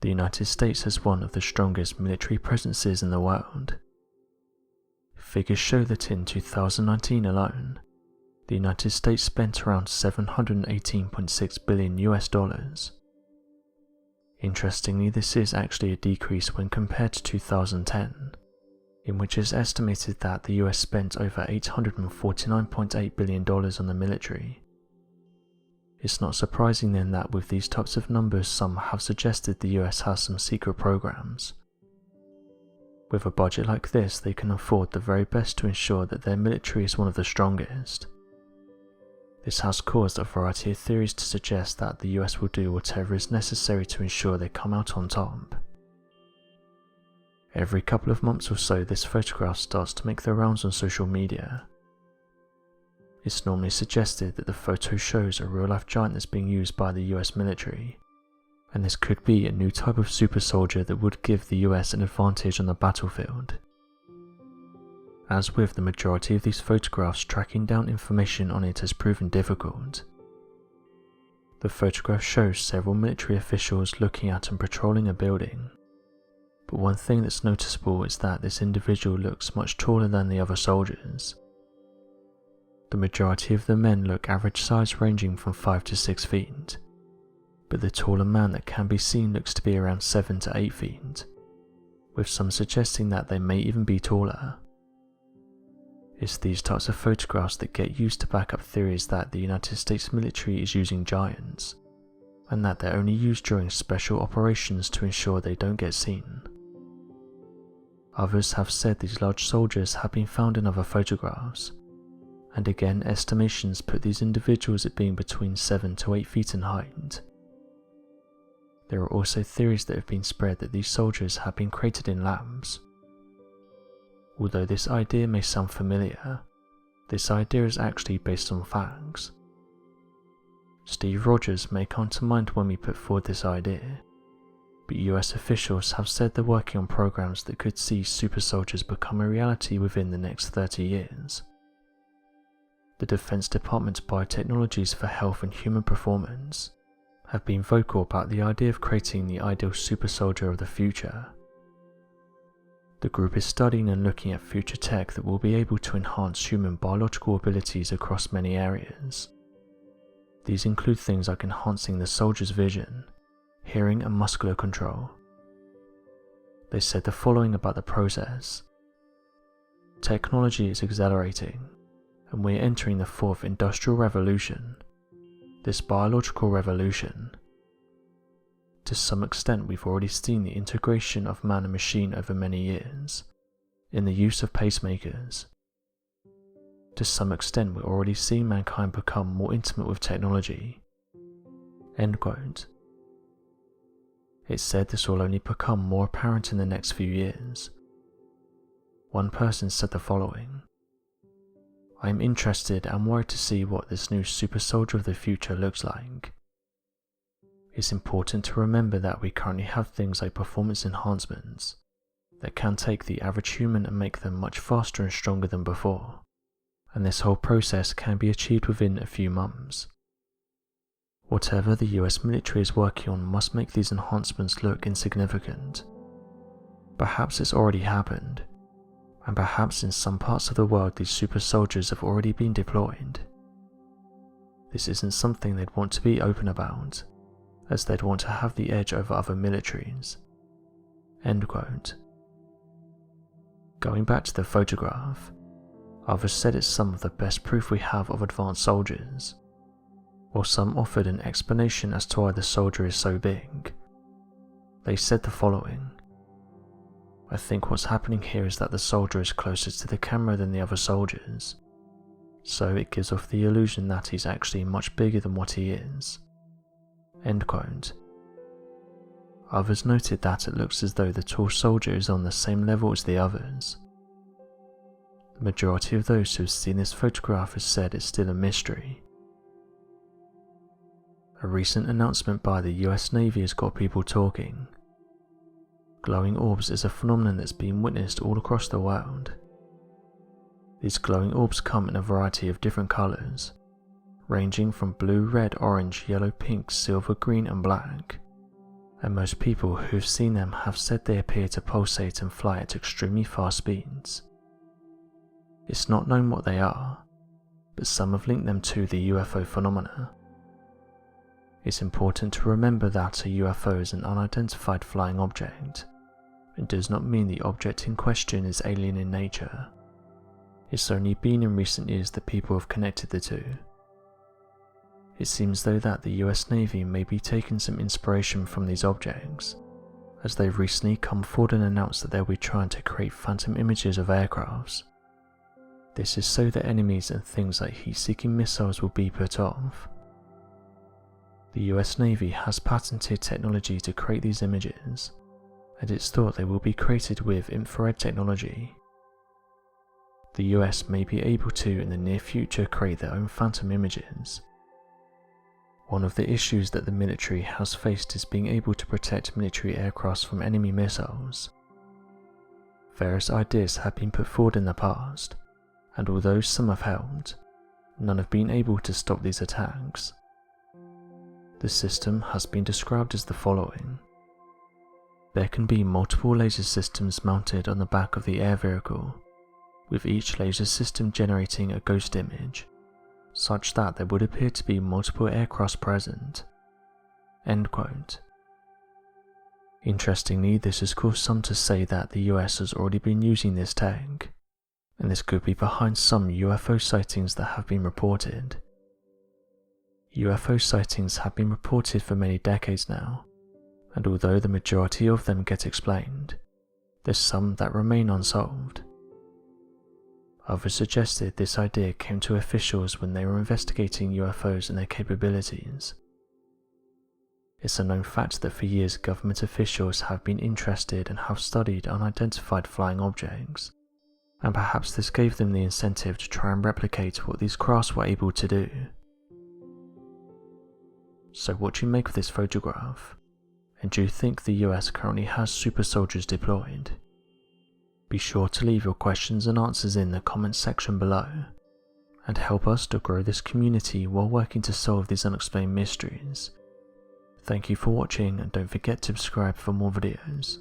the United States has one of the strongest military presences in the world. Figures show that in 2019 alone, the United States spent around $718.6 billion. Interestingly, this is actually a decrease when compared to 2010, in which it is estimated that the US spent over $849.8 billion on the military. It's not surprising then that with these types of numbers, some have suggested the US has some secret programs. With a budget like this, they can afford the very best to ensure that their military is one of the strongest. This has caused a variety of theories to suggest that the US will do whatever is necessary to ensure they come out on top. Every couple of months or so, this photograph starts to make the rounds on social media. It's normally suggested that the photo shows a real-life giant that's being used by the US military, and this could be a new type of super soldier that would give the US an advantage on the battlefield. As with the majority of these photographs, tracking down information on it has proven difficult. The photograph shows several military officials looking at and patrolling a building, but one thing that's noticeable is that this individual looks much taller than the other soldiers. The majority of the men look average size, ranging from 5 to 6 feet, but the taller man that can be seen looks to be around 7 to 8 feet, with some suggesting that they may even be taller. It's these types of photographs that get used to back up theories that the United States military is using giants, and that they're only used during special operations to ensure they don't get seen. Others have said these large soldiers have been found in other photographs, and again estimations put these individuals at being between 7 to 8 feet in height. There are also theories that have been spread that these soldiers have been created in labs. Although this idea may sound familiar, this idea is actually based on facts. Steve Rogers may come to mind when we put forward this idea, but US officials have said they're working on programs that could see super soldiers become a reality within the next 30 years. The Defense Department's Biotechnologies for Health and Human Performance have been vocal about the idea of creating the ideal super soldier of the future. The group is studying and looking at future tech that will be able to enhance human biological abilities across many areas. These include things like enhancing the soldier's vision, hearing and muscular control. They said the following about the process. Technology is accelerating, and we're entering the fourth industrial revolution, this biological revolution. To some extent, we've already seen the integration of man and machine over many years, in the use of pacemakers. To some extent, we're already seeing mankind become more intimate with technology." End quote. It said this will only become more apparent in the next few years. One person said the following: "I am interested and worried to see what this new super soldier of the future looks like. It's important to remember that we currently have things like performance enhancements that can take the average human and make them much faster and stronger than before, and this whole process can be achieved within a few months. Whatever the US military is working on must make these enhancements look insignificant. Perhaps it's already happened, and perhaps in some parts of the world these super soldiers have already been deployed. This isn't something they'd want to be open about, as they'd want to have the edge over other militaries." End quote. Going back to the photograph, others said it's some of the best proof we have of advanced soldiers, while some offered an explanation as to why the soldier is so big. They said the following: "I think what's happening here is that the soldier is closer to the camera than the other soldiers, so it gives off the illusion that he's actually much bigger than what he is." End quote. Others noted that it looks as though the tall soldier is on the same level as the others. The majority of those who have seen this photograph have said it's still a mystery. A recent announcement by the US Navy has got people talking. Glowing orbs is a phenomenon that's been witnessed all across the world. These glowing orbs come in a variety of different colours, ranging from blue, red, orange, yellow, pink, silver, green and black, and most people who've seen them have said they appear to pulsate and fly at extremely fast speeds. It's not known what they are, but some have linked them to the UFO phenomena. It's important to remember that a UFO is an unidentified flying object. It does not mean the object in question is alien in nature. It's only been in recent years that people have connected the two. It seems though that the US Navy may be taking some inspiration from these objects, as they've recently come forward and announced that they'll be trying to create phantom images of aircrafts. This is so that enemies and things like heat-seeking missiles will be put off. The US Navy has patented technology to create these images, and it's thought they will be created with infrared technology. The US may be able to in the near future create their own phantom images. One of the issues that the military has faced is being able to protect military aircrafts from enemy missiles. Various ideas have been put forward in the past, and although some have helped, none have been able to stop these attacks. The system has been described as the following. There can be multiple laser systems mounted on the back of the air vehicle, with each laser system generating a ghost image, such that there would appear to be multiple aircrafts present. End quote. Interestingly, this has caused some to say that the US has already been using this tech, and this could be behind some UFO sightings that have been reported. UFO sightings have been reported for many decades now, and although the majority of them get explained, there's some that remain unsolved. Others suggested this idea came to officials when they were investigating UFOs and their capabilities. It's a known fact that for years government officials have been interested and have studied unidentified flying objects, and perhaps this gave them the incentive to try and replicate what these crafts were able to do. So what do you make of this photograph? And do you think the US currently has super soldiers deployed? Be sure to leave your questions and answers in the comments section below, and help us to grow this community while working to solve these unexplained mysteries. Thank you for watching, and don't forget to subscribe for more videos.